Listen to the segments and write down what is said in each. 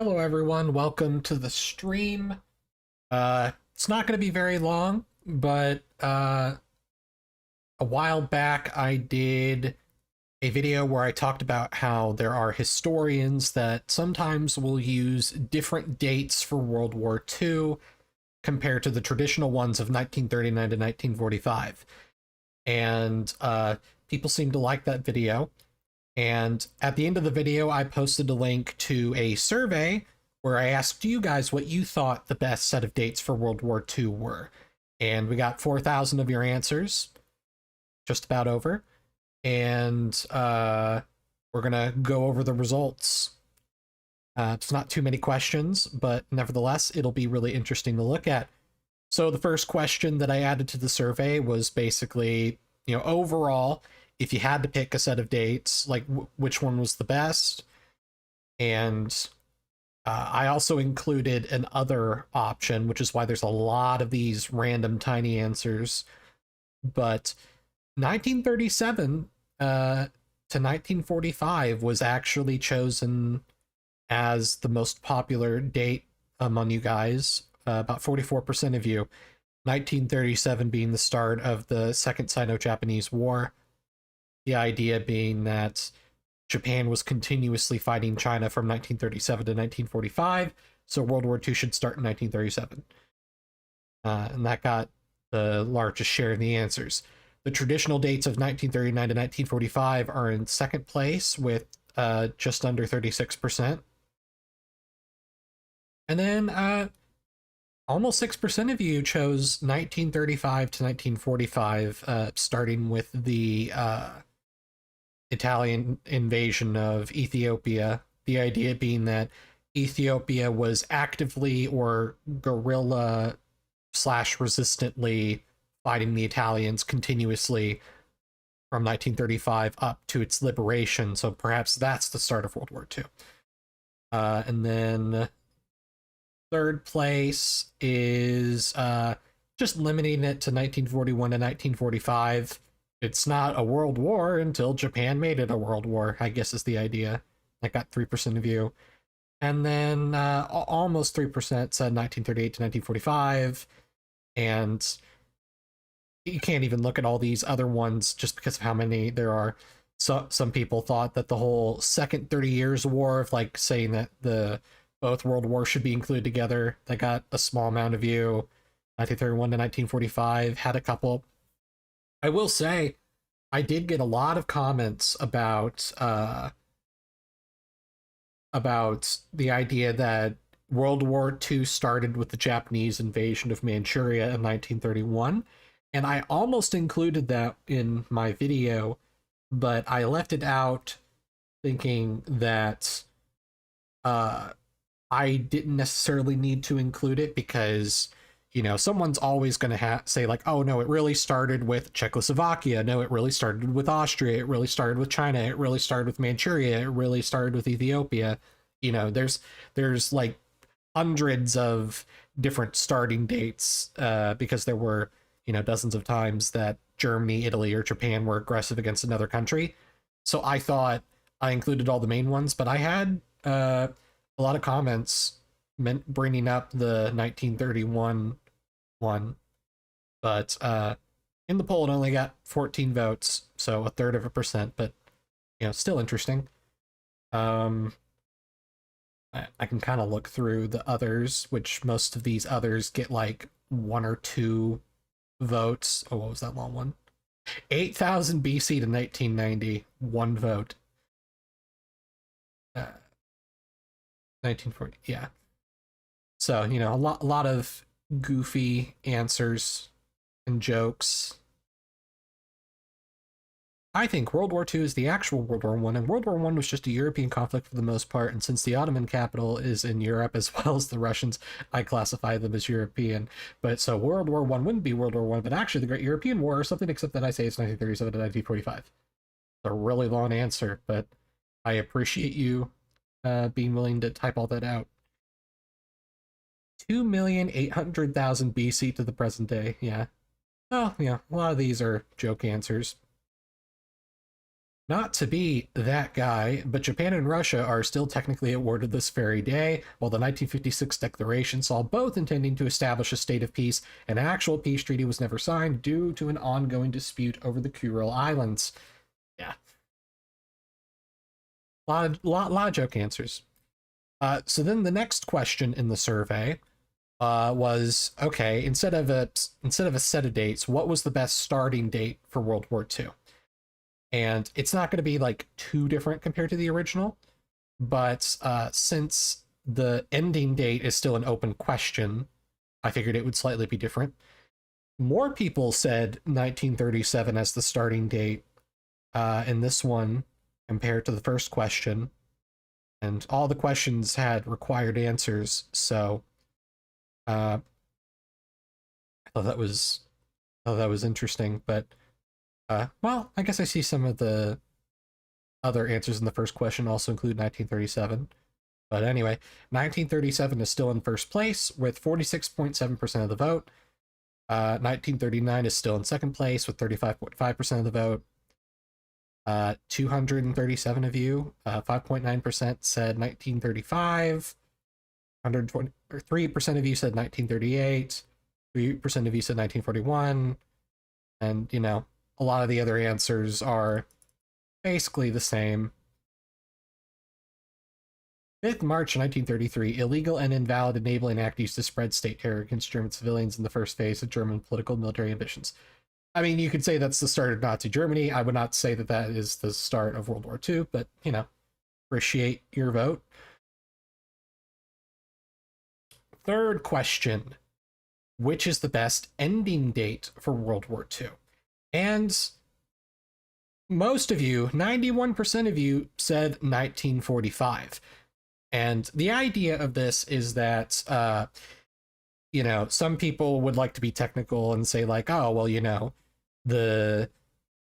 Hello everyone, welcome to the stream. It's not going to be very long, but a while back I did a video where I talked about how there are historians that sometimes will use different dates for World War II compared to the traditional ones of 1939 to 1945. And people seem to like that video. And at the end of the video, I posted a link to a survey where I asked you guys what you thought the best set of dates for World War II were. And we got 4,000 of your answers, just about over. And we're going to go over the results. It's not too many questions, but nevertheless, it'll be really interesting to look at. So the first question that I added to the survey was basically, overall, if you had to pick a set of dates, like which one was the best. And I also included an other option, which is why there's a lot of these random tiny answers. But 1937 to 1945 was actually chosen as the most popular date among you guys. About 44% of you. 1937 being the start of the Second Sino-Japanese War. The idea being that Japan was continuously fighting China from 1937 to 1945, so World War II should start in 1937. And that got the largest share of the answers. The traditional dates of 1939 to 1945 are in second place with just under 36%. And then almost 6% of you chose 1935 to 1945, starting with the Italian invasion of Ethiopia. The idea being that Ethiopia was actively or guerrilla / resistantly fighting the Italians continuously from 1935 up to its liberation. So perhaps that's the start of World War II. And then third place is just limiting it to 1941 to 1945. It's not a world war until Japan made it a world war, I guess is the idea. That got 3% of you. And then almost 3% said 1938 to 1945. And you can't even look at all these other ones just because of how many there are. So some people thought that the whole second 30 years war of like saying that both world wars should be included together, that got a small amount of you. 1931 to 1945 had a couple. I will say, I did get a lot of comments about the idea that World War II started with the Japanese invasion of Manchuria in 1931, and I almost included that in my video, but I left it out thinking that I didn't necessarily need to include it because someone's always going to say like, oh no, it really started with Czechoslovakia. No, it really started with Austria. It really started with China. It really started with Manchuria. It really started with Ethiopia. There's like hundreds of different starting dates because there were, dozens of times that Germany, Italy, or Japan were aggressive against another country. So I thought I included all the main ones, but I had a lot of comments bringing up the 1931 one, but in the poll it only got 14 votes, so 1/3%, but still interesting. I can kind of look through the others, which most of these others get like 1 or 2 votes. Oh, what was that long one? 8,000 BC to 1990, 1 vote. 1940, yeah. So, a lot of goofy answers and jokes. I think World War II is the actual World War I, and World War I was just a European conflict for the most part, and since the Ottoman capital is in Europe as well as the Russians, I classify them as European. But so World War I wouldn't be World War I, but actually the Great European War or something, except that I say it's 1937 to 1945. It's a really long answer, but I appreciate you being willing to type all that out. 2,800,000 BC to the present day, yeah. Oh, yeah, a lot of these are joke answers. Not to be that guy, but Japan and Russia are still technically at war to this very day, while the 1956 declaration saw both intending to establish a state of peace. An actual peace treaty was never signed due to an ongoing dispute over the Kuril Islands. Yeah. Lot of joke answers. So then the next question in the survey was, okay, instead of a set of dates, what was the best starting date for World War II? And it's not going to be like too different compared to the original, but since the ending date is still an open question, I figured it would slightly be different. More people said 1937 as the starting date in this one compared to the first question, and all the questions had required answers, so I thought that was interesting. But well, I guess I see some of the other answers in the first question also include 1937. But anyway, 1937 is still in first place with 46.7% of the vote. 1939 is still in second place with 35.5% of the vote. 237 of you, 5.9% said 1935. 123% of you said 1938. 3% of you said 1941. And, you know, a lot of the other answers are basically the same. 5th March 1933, illegal and invalid enabling act used to spread state terror against German civilians in the first phase of German political and military ambitions. I mean, you could say that's the start of Nazi Germany. I would not say that that is the start of World War II, but, you know, appreciate your vote. Third question, which is the best ending date for World War II? And most of you, 91% of you, said 1945. And the idea of this is that, you know, some people would like to be technical and say like, oh, well, you know, the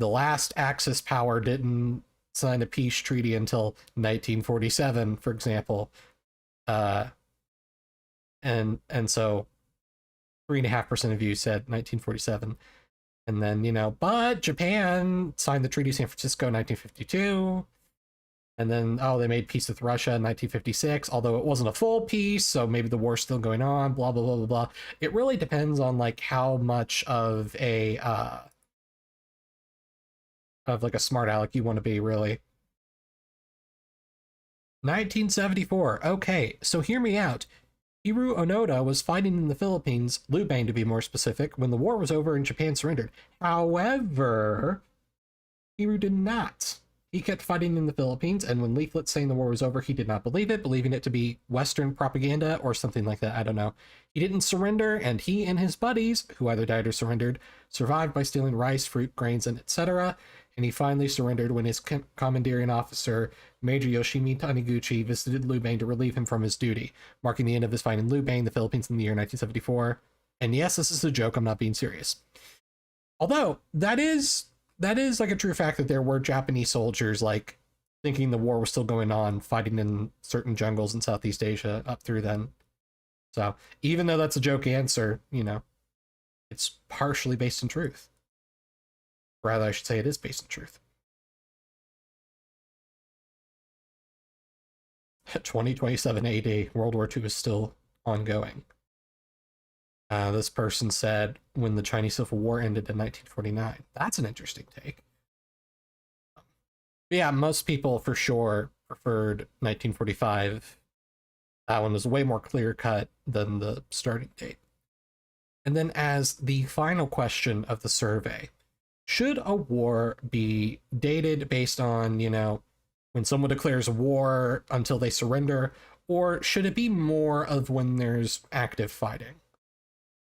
last Axis power didn't sign a peace treaty until 1947, for example. And so 3.5% of you said 1947. And then, you know, but Japan signed the Treaty of San Francisco in 1952. And then, oh, they made peace with Russia in 1956, although it wasn't a full peace, so maybe the war's still going on, blah, blah, blah, blah, blah. It really depends on, like, how much of a, like a smart aleck you want to be, really. 1974. Okay, so hear me out. Hiroo Onoda was fighting in the Philippines, Lubang to be more specific, when the war was over and Japan surrendered. However, Hiroo did not. He kept fighting in the Philippines, and when leaflets saying the war was over, he did not believe it, believing it to be Western propaganda or something like that, I don't know. He didn't surrender, and he and his buddies, who either died or surrendered, survived by stealing rice, fruit, grains, and etc., and he finally surrendered when his commandeering officer, Major Yoshimi Taniguchi, visited Lubang to relieve him from his duty, marking the end of his fight in Lubang, the Philippines, in the year 1974. And yes, this is a joke, I'm not being serious. Although, that is like a true fact that there were Japanese soldiers, like, thinking the war was still going on, fighting in certain jungles in Southeast Asia up through then. So, even though that's a joke answer, you know, it's partially based in truth. Rather, I should say it is based in truth. 2027 AD, World War II is still ongoing. This person said when the Chinese Civil War ended in 1949. That's an interesting take. But yeah, most people for sure preferred 1945. That one was way more clear-cut than the starting date. And then as the final question of the survey, should a war be dated based on, you know, when someone declares war until they surrender, or should it be more of when there's active fighting?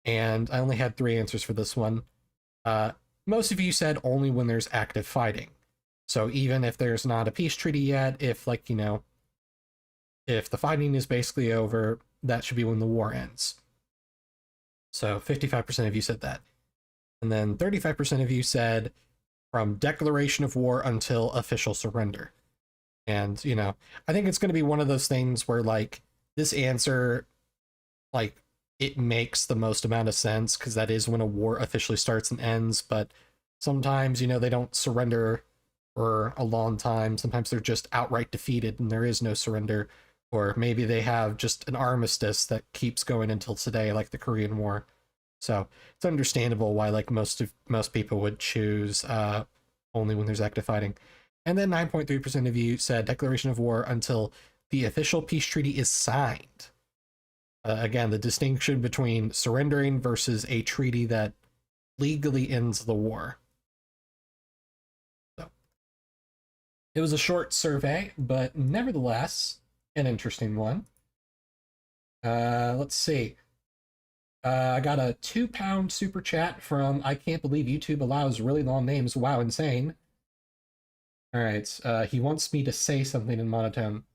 And I only had 3 answers for this one. Most of you said only when there's active fighting. So even if there's not a peace treaty yet, if, like, you know, if the fighting is basically over, that should be when the war ends. So 55% of you said that. And then 35% of you said from declaration of war until official surrender. And, you know, I think it's going to be one of those things where, like, this answer, like, it makes the most amount of sense because that is when a war officially starts and ends. But sometimes, you know, they don't surrender for a long time. Sometimes they're just outright defeated and there is no surrender. Or maybe they have just an armistice that keeps going until today, like the Korean War. So it's understandable why like most people would choose only when there's active fighting. And then 9.3% of you said declaration of war until the official peace treaty is signed. Again, the distinction between surrendering versus a treaty that legally ends the war. So it was a short survey, but nevertheless an interesting one. Let's see. I got a £2 super chat from I can't believe YouTube allows really long names. Wow, insane. All right, he wants me to say something in monotone.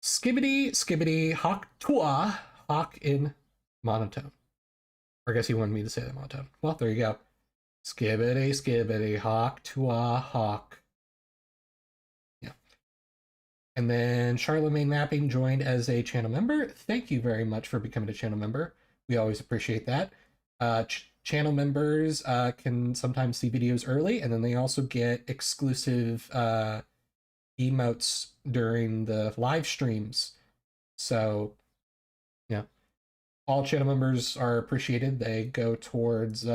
Skibbity, skibbity, hawk tua, hawk in monotone. Or I guess he wanted me to say that monotone. Well, there you go. Skibbity, skibbity, hawk tua, hawk. Yeah. And then Charlemagne Mapping joined as a channel member. Thank you very much for becoming a channel member. We always appreciate that. Channel members can sometimes see videos early, and then they also get exclusive emotes during the live streams. So, yeah, all channel members are appreciated. They go towards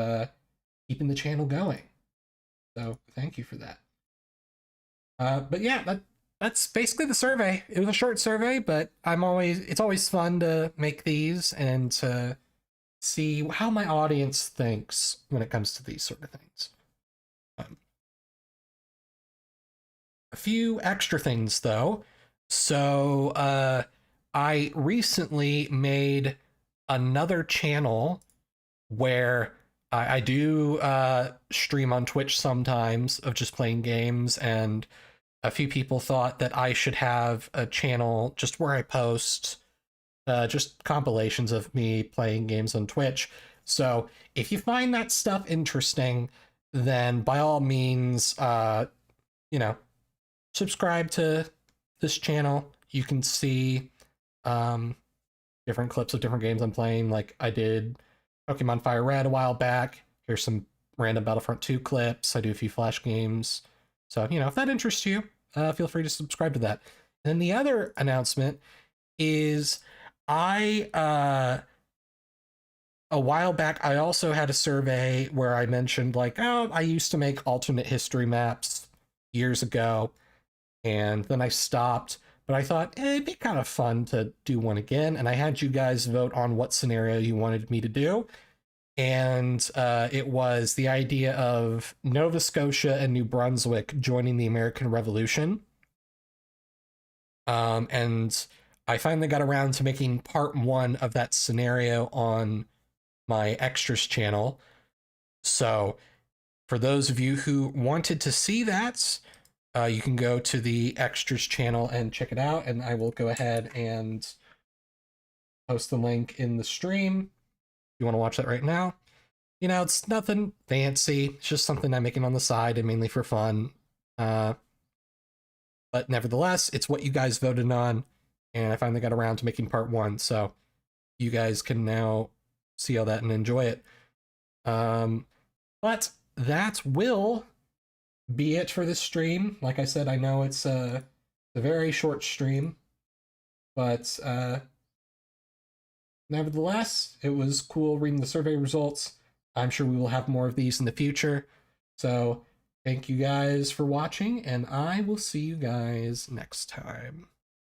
keeping the channel going. So, thank you for that. But yeah, that's basically the survey. It was a short survey, but it's always fun to make these and to see how my audience thinks when it comes to these sort of things. A few extra things though. So I recently made another channel where I do stream on Twitch sometimes of just playing games, and a few people thought that I should have a channel just where I post just compilations of me playing games on Twitch. So if you find that stuff interesting, then by all means, you know, subscribe to this channel. You can see different clips of different games I'm playing. Like I did Pokemon Fire Red a while back. Here's some random Battlefront 2 clips. I do a few Flash games. So, you know, if that interests you, feel free to subscribe to that. And then the other announcement is a while back, I also had a survey where I mentioned like, oh, I used to make alternate history maps years ago, and then I stopped, but I thought it'd be kind of fun to do one again. And I had you guys vote on what scenario you wanted me to do. And it was the idea of Nova Scotia and New Brunswick joining the American Revolution. And I finally got around to making part 1 of that scenario on my extras channel. So for those of you who wanted to see that, you can go to the extras channel and check it out, and I will go ahead and post the link in the stream. You want to watch that right now? You know, it's nothing fancy. It's just something I'm making on the side and mainly for fun. But nevertheless, it's what you guys voted on, and I finally got around to making part 1, so you guys can now see all that and enjoy it. But that will be it for this stream. Like I said, I know it's a very short stream, but nevertheless, it was cool reading the survey results. I'm sure we will have more of these in the future. So thank you guys for watching, and I will see you guys next time.